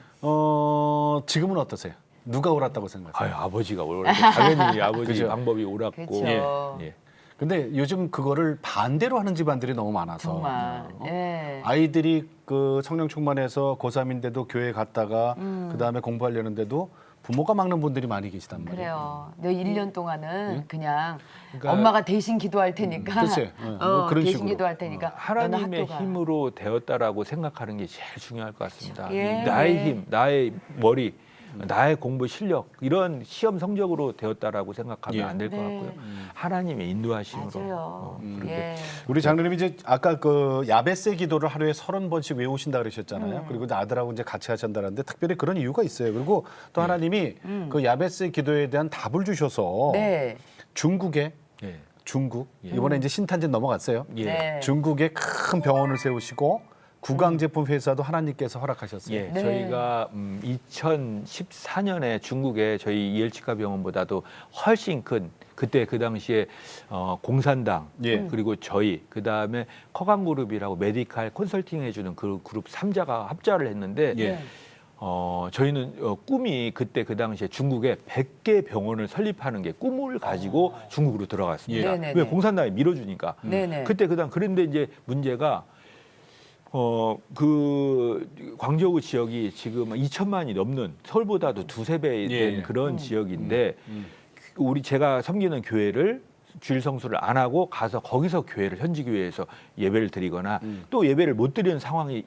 지금은 어떠세요? 누가 옳았다고 생각하세요? 아유, 아버지가 옳았고 당연히 아버지 그죠. 방법이 옳았고. 그렇죠. 예. 근데 요즘 그거를 반대로 하는 집안들이 너무 많아서 정말. 예. 아이들이 그 성령 충만해서 고3인데도 교회 갔다가 그다음에 공부하려는데도 부모가 막는 분들이 많이 계시단 말이에요. 그래요. 너 1년 동안은 그냥 그러니까 엄마가 대신 기도할 테니까. 글쎄, 뭐 그런 대신 식으로. 기도할 테니까. 너는 하나님의 학교 가. 힘으로 되었다라고 생각하는 게 제일 중요할 것 같습니다. 예. 나의 힘, 나의 머리, 나의 공부 실력 이런 시험 성적으로 되었다라고 생각하면 예. 안 될 것 네. 같고요. 하나님의 인도하심으로 맞아요. 그렇게 예. 우리 장로님이 이제 아까 그 야베스 기도를 하루에 30번씩 외우신다 그러셨잖아요. 그리고 이제 아들하고 이제 같이 하신다는데 특별히 그런 이유가 있어요. 그리고 또 하나님이 그 야베스 기도에 대한 답을 주셔서 네. 중국에 예. 중국 이번에 이제 신탄진 넘어갔어요. 예. 네. 중국에 큰 병원을 세우시고 구강 제품 회사도 하나님께서 허락하셨어요. 예, 네. 저희가 2014년에 중국에 저희 이엘치과 병원보다도 훨씬 큰 그때 그 당시에 공산당 예. 그리고 저희 그 다음에 커강그룹이라고 메디칼 컨설팅 해주는 그 그룹 3자가 합작을 했는데 예. 저희는 꿈이 그때 그 당시에 중국에 100개 병원을 설립하는 게 꿈을 가지고 중국으로 들어갔습니다. 예. 네네네. 왜 공산당이 밀어주니까. 네네. 그때 그다음 그런데 이제 문제가 그 광저우 지역이 지금 2천만이 넘는 서울보다도 두세 배 된 예. 그런 지역인데 제가 섬기는 교회를 주일 성수를 안 하고 가서 거기서 교회를 현지 교회에서 예배를 드리거나 또 예배를 못 드리는 상황이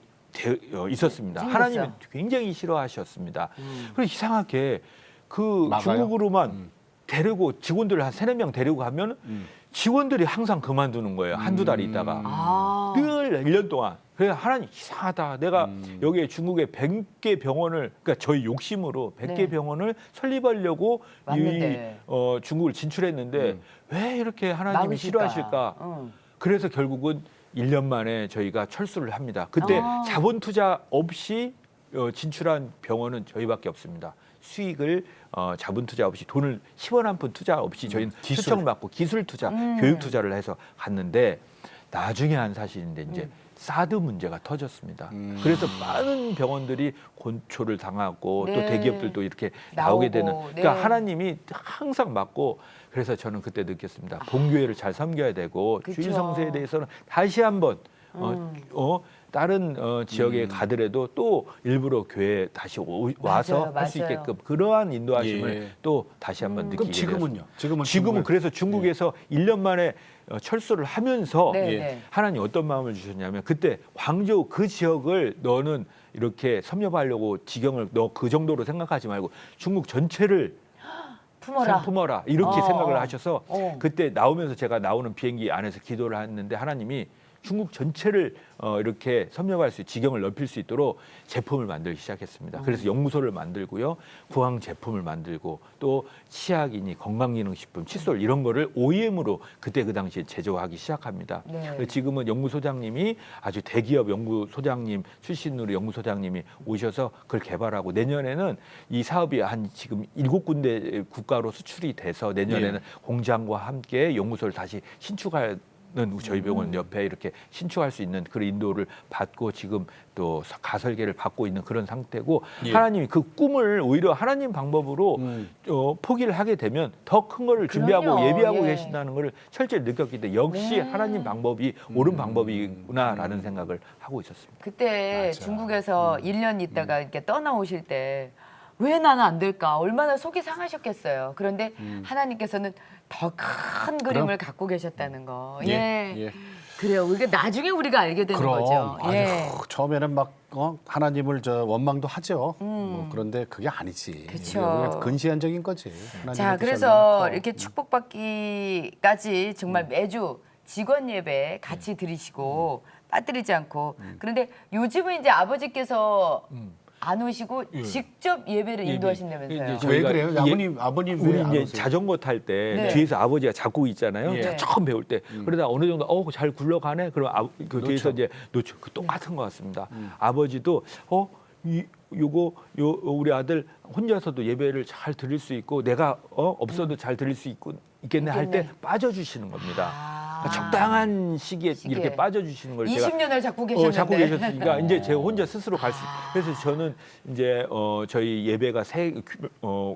있었습니다. 생겼어. 하나님은 굉장히 싫어하셨습니다. 그래서 이상하게 그 막아요? 중국으로만 데리고 직원들을 한 3-4명 데리고 가면 직원들이 항상 그만두는 거예요. 한두 달 있다가. 아. 늘 1년 동안. 그래서 하나님 이상하다. 내가 여기에 중국에 100개 병원을 그러니까 저희 욕심으로 100개 네. 병원을 설립하려고 맞는데. 중국을 진출했는데 왜 이렇게 하나님이 막으실까? 싫어하실까? 응. 그래서 결국은 1년 만에 저희가 철수를 합니다. 그때 자본 투자 없이 진출한 병원은 저희밖에 없습니다. 수익을 자본 투자 없이 돈을 10원 한 푼 투자 없이 저희는 기술. 초청받고 기술 투자, 교육 투자를 해서 갔는데 나중에 한 사실인데 이제 사드 문제가 터졌습니다. 그래서 많은 병원들이 곤초를 당하고 또 네. 대기업들도 이렇게 나오게 되는 나오고, 그러니까 네. 하나님이 항상 맞고 그래서 저는 그때 느꼈습니다. 본교회를 잘 섬겨야 되고 그쵸. 주일 성세에 대해서는 다시 한번 다른 지역에 가더라도 또 일부러 교회에 다시 와서 맞아요, 할 수 맞아요. 있게끔 그러한 인도하심을 예. 또 다시 한번 느끼게 그럼 지금은요? 지금은 중국은- 그래서 중국에서 1년 만에 철수를 하면서 네, 예. 네. 하나님 어떤 마음을 주셨냐면 그때 광저우 그 지역을 너는 이렇게 섭렵하려고 지경을 너 그 정도로 생각하지 말고 중국 전체를 품어라 이렇게 어, 생각을 하셔서 그때 나오면서 제가 나오는 비행기 안에서 기도를 했는데 하나님이 중국 전체를 이렇게 섭렵할 수 지경을 넓힐 수 있도록 제품을 만들기 시작했습니다. 그래서 연구소를 만들고요, 구황 제품을 만들고 또 치약이니 건강기능식품, 칫솔 이런 거를 OEM으로 그때 그 당시에 제조하기 시작합니다. 네. 지금은 연구소장님이 아주 대기업 연구소장님 출신으로 연구소장님이 오셔서 그걸 개발하고 내년에는 이 사업이 한 지금 7군데 국가로 수출이 돼서 내년에는 공장과 함께 연구소를 다시 신축할 저희 병원 옆에 이렇게 신축할 수 있는 그런 인도를 받고 지금 또 가설계를 받고 있는 그런 상태고 예. 하나님이 그 꿈을 오히려 하나님 방법으로 포기를 하게 되면 더 큰 거를 준비하고 그럼요. 예비하고 예. 계신다는 걸 철저히 느꼈기 때문에 역시 하나님 방법이 옳은 방법이구나라는 생각을 하고 있었습니다. 그때 맞아. 중국에서 1년 있다가 이렇게 떠나오실 때 왜 나는 안 될까? 얼마나 속이 상하셨겠어요. 그런데 하나님께서는 더 큰 그림을 갖고 계셨다는 거. 예. 예. 그래요. 이게 나중에 우리가 알게 되는 그럼 거죠. 아유, 예. 처음에는 막 하나님을 원망도 하죠. 뭐 그런데 그게 아니지. 그쵸. 이게 근시안적인 거지. 하나님의 자, 뜻이 그래서 얼마나 커. 이렇게 축복받기까지 정말 매주 직원 예배 같이 드리시고 빠뜨리지 않고 그런데 요즘은 이제 아버지께서 안 오시고 직접 예배를 인도하신다면서요. 이제 왜 저희가 그래요? 아버님 우리 왜 안 이제 오세요? 자전거 탈 때 네. 뒤에서 아버지가 잡고 있잖아요. 예. 제가 처음 배울 때 그러다 어느 정도 잘 굴러가네. 그럼 그 뒤에서 이제 놓쳐. 그 똑같은 것 같습니다. 아버지도 우리 아들 혼자서도 예배를 잘 드릴 수 있고 내가 없어도 잘 드릴 수 있겠네 할 때 빠져주시는 겁니다. 그러니까 적당한 시기에 이렇게 빠져주시는 걸 제가 20년을 잡고 계셨는데. 잡고 계셨으니까 이제 제가 혼자 스스로 갈 수. 그래서 저는 이제 저희 예배가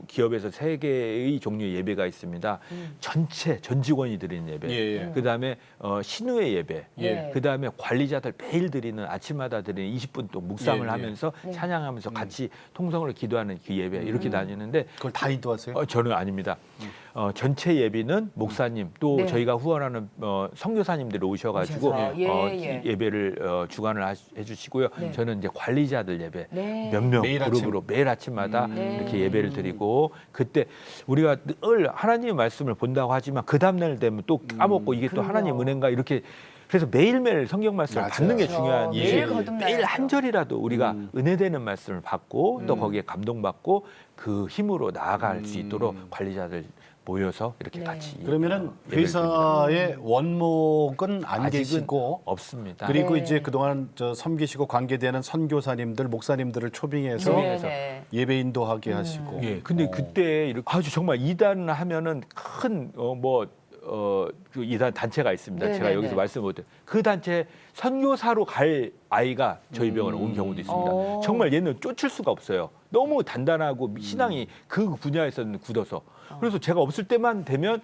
기업에서 3개의 종류의 예배가 있습니다. 전체 전 직원이 드리는 예배. 예. 그다음에 신우의 예배. 예. 그다음에 관리자들 매일 드리는 아침마다 드리는 20분 동안 묵상을 예. 하면서 찬양하면서 같이 통성으로 기도하는 그 예배 이렇게 다니는데 그걸 다 인도하세요? 저는 아닙니다. 전체 예비는 목사님 또 네. 저희가 후원하는 선교사님들이 오셔가지고 오셔서, 예. 예배를 주관을 해주시고요. 네. 저는 이제 관리자들 예배 네. 몇 명 매일 그룹으로 매일 아침마다 네. 이렇게 예배를 드리고 그때 우리가 늘 하나님의 말씀을 본다고 하지만 그 다음날 되면 또 까먹고 이게 또 그럼요. 하나님 은혜인가 이렇게 그래서 매일매일 성경 말씀을 맞아요. 받는 게 그렇죠. 중요한 매일 일이에요. 거듭나야죠. 매일 한 절이라도 우리가 은혜되는 말씀을 받고 또 거기에 감동받고 그 힘으로 나아갈 수 있도록 관리자들 모여서 이렇게 네. 같이 그러면은 예배를 회사의 원목은 안 아직은 계시고 없습니다. 그리고 네. 이제 그동안 섬기시고 관계되는 선교사님들, 목사님들을 초빙해서 네. 예배 인도하게 하시고. 예. 근데 그때 이렇게 아주 정말 이단 하면은 큰 그 이단 단체가 있습니다. 네, 제가 네, 여기서 네. 말씀 못 드려요. 그 단체 선교사로 갈 아이가 저희 병원에 온 경우도 있습니다. 오. 정말 얘는 쫓을 수가 없어요. 너무 단단하고 신앙이 그 분야에서는 굳어서. 그래서 제가 없을 때만 되면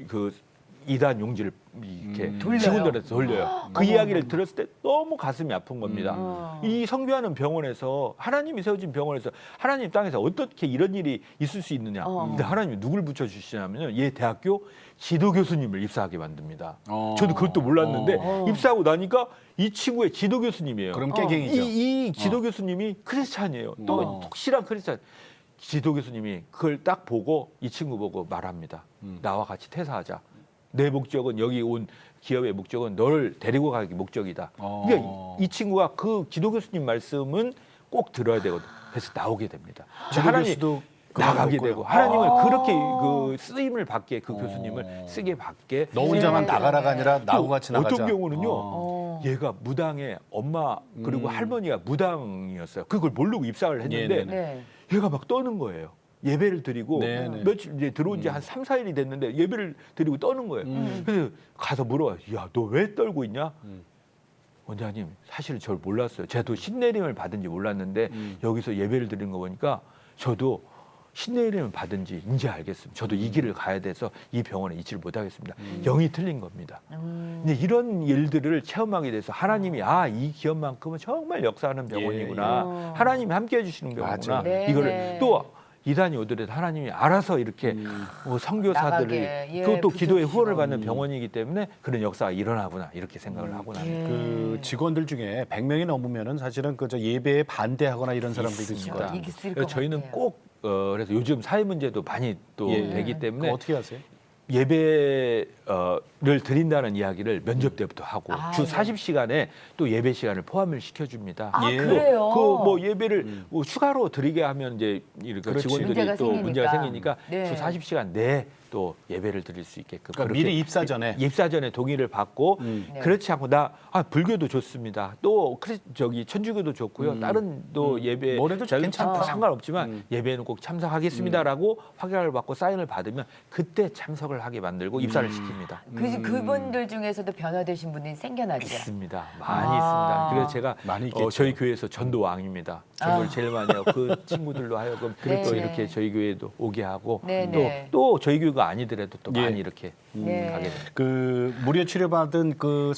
그 이단 용지를 이렇게 돌려요. 직원들한테 돌려요. 그 이야기를 들었을 때 너무 가슴이 아픈 겁니다. 이 선교하는 병원에서 하나님이 세워진 병원에서 하나님 땅에서 어떻게 이런 일이 있을 수 있느냐. 근데 하나님이 누굴 붙여주시냐면요. 얘 대학교 지도 교수님을 입사하게 만듭니다. 저도 그것도 몰랐는데 입사하고 나니까 이 친구의 지도 교수님이에요. 그럼 깨갱이죠. 이 지도 교수님이 크리스찬이에요. 또 확실한 크리스찬. 지도 교수님이 그걸 딱 보고 이 친구 보고 말합니다. 나와 같이 퇴사하자. 내 목적은 여기 온 기업의 목적은 너를 데리고 가기 목적이다. 그러니까 이 친구가 그 지도 교수님 말씀은 꼭 들어야 되거든. 그래서 나오게 됩니다. 지도 교수도 나가게 그만뒀고요. 되고 하나님을 그렇게 그 쓰임을 받게 그 교수님을 쓰게 받게. 너 혼자만 네. 나가라가 아니라 나하고 같이 나가자. 어떤 경우는요. 얘가 무당에 엄마 그리고 할머니가 무당이었어요. 그걸 모르고 입사를 했는데 네네네. 네. 얘가 막 떠는 거예요. 예배를 드리고 네네. 며칠 이제 들어온 지 한 3, 4일이 됐는데 예배를 드리고 떠는 거예요. 그래서 가서 물어봐요. 야, 너 왜 떨고 있냐? 원장님, 사실 저를 몰랐어요. 저도 신내림을 받은지 몰랐는데 여기서 예배를 드리는 거 보니까 저도 신내림을 받은지 이제 알겠습니다. 저도 이 길을 가야 돼서 이 병원에 있지를 못하겠습니다. 영이 틀린 겁니다. 이제 이런 일들을 체험하게 돼서 하나님이 이 기업만큼은 정말 역사하는 병원이구나. 하나님이 함께해 주시는 병원이구나. 맞아. 네, 이거를 네. 또 이단이 오더라도 하나님이 알아서 이렇게 선교사들을 나가게, 예, 또 기도의 붙여주시고. 후원을 받는 병원이기 때문에 그런 역사가 일어나구나 이렇게 생각을 하고 납니다. 예. 그 직원들 중에 100명이 넘으면은 사실은 그저 예배에 반대하고 이런 사람들도 있을 있습니다. 거예요. 있을 그래서 것 저희는 같아요. 꼭 그래서 요즘 사회 문제도 많이 또 예. 되기 그거 때문에 어떻게 하세요? 예배를 드린다는 이야기를 면접 때부터 하고 주 네. 40시간에 또 예배 시간을 포함을 시켜줍니다. 아, 예. 그래요? 뭐 예배를 뭐 추가로 드리게 하면 이제 이렇게 그렇지. 직원들이 문제가 또 생기니까. 문제가 생기니까 네. 주 40시간 내에 또 예배를 드릴 수 있게끔 그러니까 그렇게 미리 입사 전에. 입사 전에 동의를 받고 네. 그렇지 않고 불교도 좋습니다. 또 천주교도 좋고요. 다른 또 예배 뭐래도 저희는 괜찮다. 상관없지만 예배는 꼭 참석하겠습니다라고 확인을 받고 사인을 받으면 그때 참석을 하게 만들고 입사를 시킵니다. 그분들 중에서도 변화되신 분이 생겨나죠. 있습니다. 많이 있습니다. 그래서 제가 많이 있겠죠. 저희 교회에서 전도 왕입니다. 전도를 제일 많이 하고 그 친구들로 하여금 네. 또 이렇게 저희 교회도 오게 하고 네, 또, 네. 또 저희 교회가 아니더라도 또 예. 많이 이렇게 네. 가게 됩니다. 그 무료 치료받은 그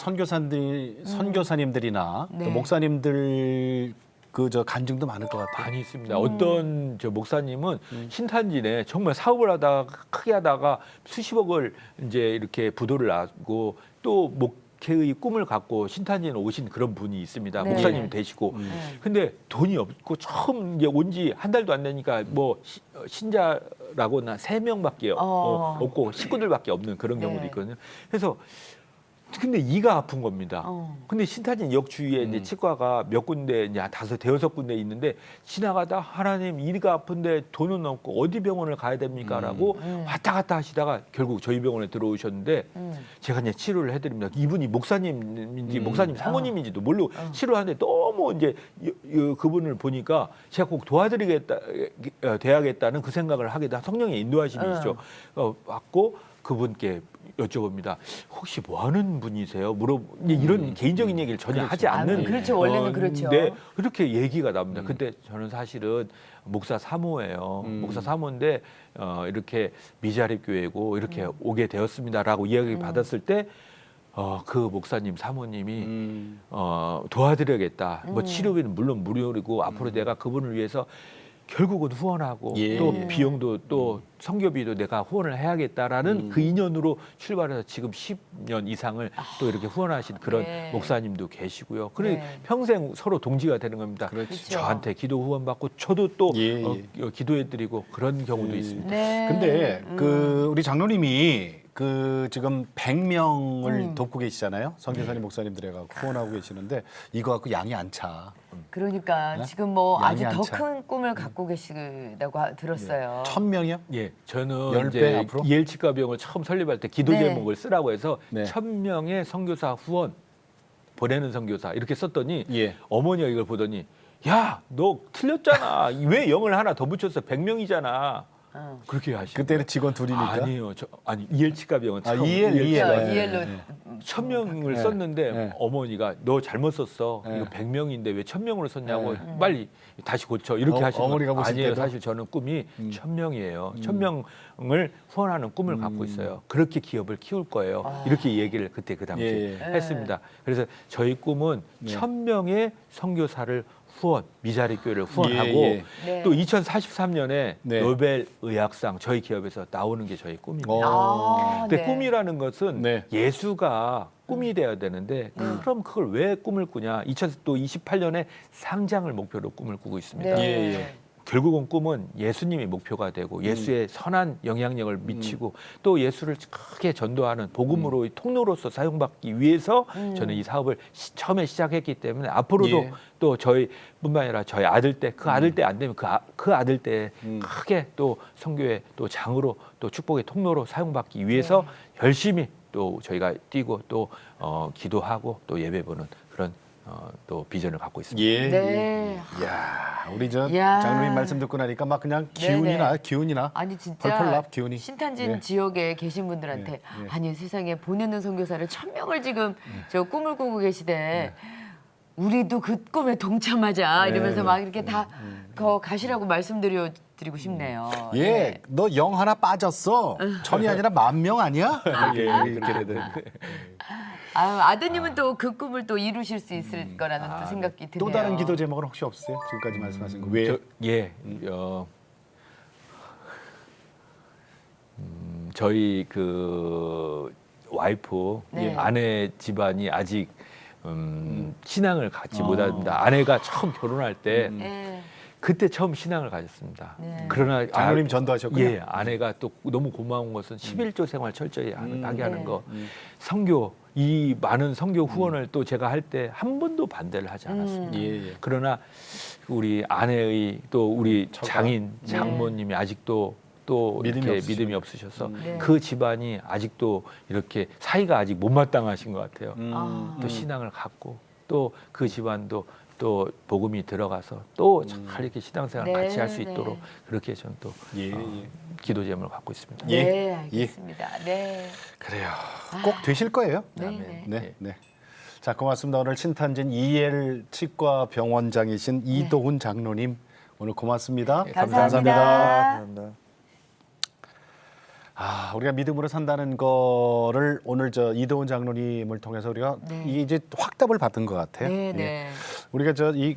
선교사님들이나 네. 또 목사님들 그 저 간증도 많을 것 같아요. 많이 있습니다. 어떤 저 목사님은 신탄진에 정말 사업을 하다가 크게 하다가 수십억을 이제 이렇게 부도를 나고 또 목회의 꿈을 갖고 신탄진에 오신 그런 분이 있습니다. 네. 목사님이 되시고. 근데 돈이 없고 처음 이제 온 지 한 달도 안 되니까 뭐 신자라고나 3명밖에 없고 식구들밖에 없는 그런 네. 경우도 있거든요. 그래서 근데 이가 아픈 겁니다. 근데 신탄진 역 주위에 이제 치과가 몇 군데 이제 5, 6군데 있는데 지나가다 하나님 이가 아픈데 돈은 없고 어디 병원을 가야 됩니까라고 왔다 갔다 하시다가 결국 저희 병원에 들어오셨는데 제가 이제 치료를 해드립니다. 이분이 목사님인지 목사님 사모님인지도 모르고 치료하는데 너무 이제 그분을 보니까 제가 꼭 도와드리겠다는 그 생각을 하게 돼 성령의 인도하심이시죠. 받고 그분께 여쭤봅니다. 혹시 뭐 하는 분이세요? 이제 이런 개인적인 얘기를 전혀 하지 않는. 그렇죠. 원래는 그렇죠. 네, 이렇게 얘기가 나옵니다. 근데 저는 사실은 목사 사모예요. 목사 사모인데 이렇게 미자립 교회고 이렇게 오게 되었습니다라고 이야기 받았을 때 그 목사님 사모님이 도와드려야겠다. 뭐 치료비는 물론 무료이고 앞으로 내가 그분을 위해서 결국은 후원하고 예. 또 비용도 또 선교비도 내가 후원을 해야겠다라는 그 인연으로 출발해서 지금 10년 이상을 또 이렇게 후원하신 그런 네. 목사님도 계시고요. 그래 네. 평생 서로 동지가 되는 겁니다. 그렇죠. 저한테 기도 후원 받고 저도 또 예, 기도해드리고 그런 경우도 있습니다. 네. 근데 그 우리 장로님이 그 지금 100명을 돕고 계시잖아요. 선교사님 목사님들에가 후원하고 계시는데 이거 갖고 양이 안 차. 그러니까 네? 지금 뭐 양이 아주 안 더 차. 큰 꿈을 갖고 계시다고 들었어요. 1000명이요? 예, 저는 10배 이제 앞으로? 이엘치과병을 처음 설립할 때 기도 네. 제목을 쓰라고 해서 네. 1000명의 선교사 후원 보내는 선교사 이렇게 썼더니 예. 어머니가 이걸 보더니 야, 너 틀렸잖아. 왜 0을 하나 더 붙였어? 100명이잖아. 그렇게 하시고 그때는 직원 둘이니까. 아니요, 이엘치과병은 처음 이엘. 그러니까 네. 이엘로 1000명을 네. 썼는데 네. 어머니가 너 잘못 썼어. 네. 이거 100명인데 왜 1000명으로 썼냐고 빨리 다시 고쳐 이렇게 하시는 어머니가 보실 아니에요. 때도? 사실 저는 꿈이 1000명이에요. 1000명을 후원하는 꿈을 갖고 있어요. 그렇게 기업을 키울 거예요. 이렇게 얘기를 그때 그 당시에 예. 했습니다. 그래서 저희 꿈은 네. 1000명의 선교사를 후원, 미자립 교회를 후원하고 예, 예. 네. 또 2043년에 네. 노벨 의학상 저희 기업에서 나오는 게 저희 꿈입니다. 아, 근데 네. 꿈이라는 것은 네. 예수가 꿈이 돼야 되는데 그럼 그걸 왜 꿈을 꾸냐? 2028년에 상장을 목표로 꿈을 꾸고 있습니다. 네. 예, 예. 결국은 꿈은 예수님이 목표가 되고 예수의 선한 영향력을 미치고 또 예수를 크게 전도하는 복음으로 통로로서 사용받기 위해서 저는 이 사업을 처음에 시작했기 때문에 앞으로도 예. 또 저희뿐만 아니라 저희 아들 때 그 아들 때 안 되면 그 아들 때 크게 또 선교의 또 장으로 또 축복의 통로로 사용받기 위해서 열심히 또 저희가 뛰고 또 기도하고 또 예배 보는 그런 또 비전을 갖고 있습니다. 예. 네. 야, 우리 저 야. 장로님 말씀 듣고 나니까 막 그냥 기운이 나. 아니 진짜 펄펄 납 기운이. 신탄진 예. 지역에 계신 분들한테 예, 예. 아니 세상에 보내는 선교사를 1000명을 지금 저 꿈을 꾸고 네. 계시대. 우리도 그 꿈에 동참하자 이러면서 막 이렇게 다 가시라고 드리고 싶네요. 예, 너 영 하나 빠졌어. 천이 아니라 10,000명 아니야? 예, 이렇게 되는. 아유, 아드님은 또 그 꿈을 또 이루실 수 있을 거라는 또 생각이 드네요. 또 다른 기도 제목은 혹시 없어요? 지금까지 말씀하신 거. 왜? 저희 그 와이프 네. 아내 집안이 아직 신앙을 갖지 못합니다. 아내가 처음 결혼할 때 네. 그때 처음 신앙을 가졌습니다. 네. 그러나 장로님 전도하셨군요. 예, 아내가 또 너무 고마운 것은 11조 생활 철저히 하게 하는 네. 거. 선교 이 많은 선교 후원을 또 제가 할 때 한 번도 반대를 하지 않았습니다. 예, 예. 그러나 우리 아내의 또 우리 처가. 장인 장모님이 아직도 또 믿음이 이렇게 없으시고. 믿음이 없으셔서 네. 그 집안이 아직도 이렇게 사이가 아직 못마땅하신 것 같아요. 아. 또 신앙을 갖고 또 그 집안도 또 복음이 들어가서 또 잘 이렇게 신앙생활 네, 같이 할 수 네. 있도록 그렇게 저는 또 예, 예. 기도 제목을 갖고 있습니다. 예. 네, 알겠습니다. 네. 그래요. 꼭 되실 거예요. 네, 아멘. 네. 네, 네. 자, 고맙습니다. 오늘 신탄진 EL 치과 병원장이신 이도훈 장로님 오늘 고맙습니다. 네, 감사합니다. 감사합니다. 아, 우리가 믿음으로 산다는 거를 오늘 저 이도훈 장로님을 통해서 우리가 네. 이게 이제 확답을 받은 것 같아요. 네, 예. 네. 우리가 저 이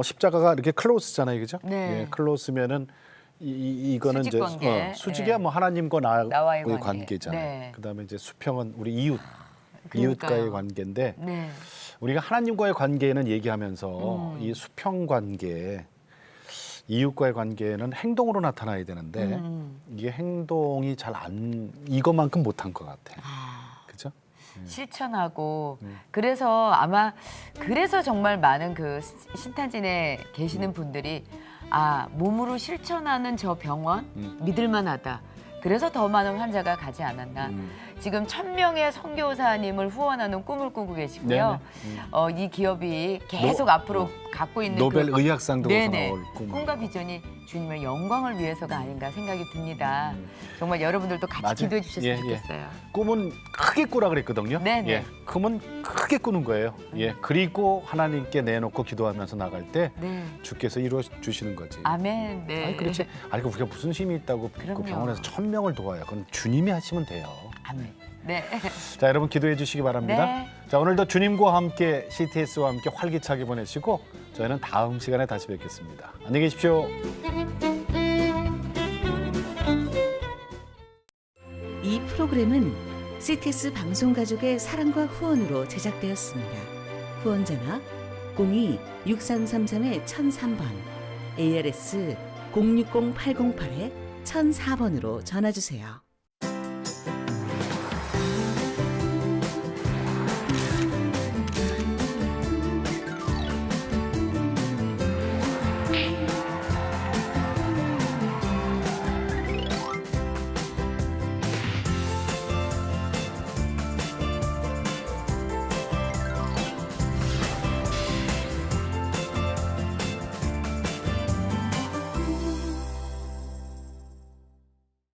십자가가 이렇게 클로스잖아요, 그죠? 네. 예, 클로스면은 이거는 수직 이제 관계. 수직이야 네. 뭐 하나님과 나와의 나의 관계. 관계잖아요. 네. 그다음에 이제 수평은 우리 이웃 그러니까요. 이웃과의 관계인데 네. 우리가 하나님과의 관계는 얘기하면서 이 수평 관계, 이웃과의 관계는 행동으로 나타나야 되는데 이게 행동이 잘 안 이것만큼 못한 것 같아요. 그죠? 실천하고 그래서 아마 그래서 정말 많은 그 신탄진에 계시는 분들이 아 몸으로 실천하는 저 병원 믿을만하다. 그래서 더 많은 환자가 가지 않았나. 지금 1,000명의 선교사님을 후원하는 꿈을 꾸고 계시고요. 이 기업이 계속 앞으로 갖고 있는 노벨 그 의학상도 네네. 나올 꿈. 꿈과 비전이 주님의 영광을 위해서가 아닌가 생각이 듭니다. 정말 여러분들도 같이 맞아요. 기도해 주셨으면 예, 예. 좋겠어요. 꿈은 크게 꾸라 그랬거든요. 네네. 예, 꿈은 크게 꾸는 거예요. 예, 그리고 하나님께 내놓고 기도하면서 나갈 때 네. 주께서 이루어 주시는 거지. 아멘. 네. 아니 그렇지. 아니 우리가 무슨 힘이 있다고 그 그럼요. 병원에서 1,000명을 도와요. 그건 주님이 하시면 돼요. 아멘. 네. 자, 여러분 기도해 주시기 바랍니다. 네. 자, 오늘도 주님과 함께 CTS와 함께 활기차게 보내시고 저희는 다음 시간에 다시 뵙겠습니다. 안녕히 계십시오. 이 프로그램은 CTS 방송가족의 사랑과 후원으로 제작되었습니다. 후원 전화 02-6333-1003번, ALS 060-808-1004번으로 전화 주세요.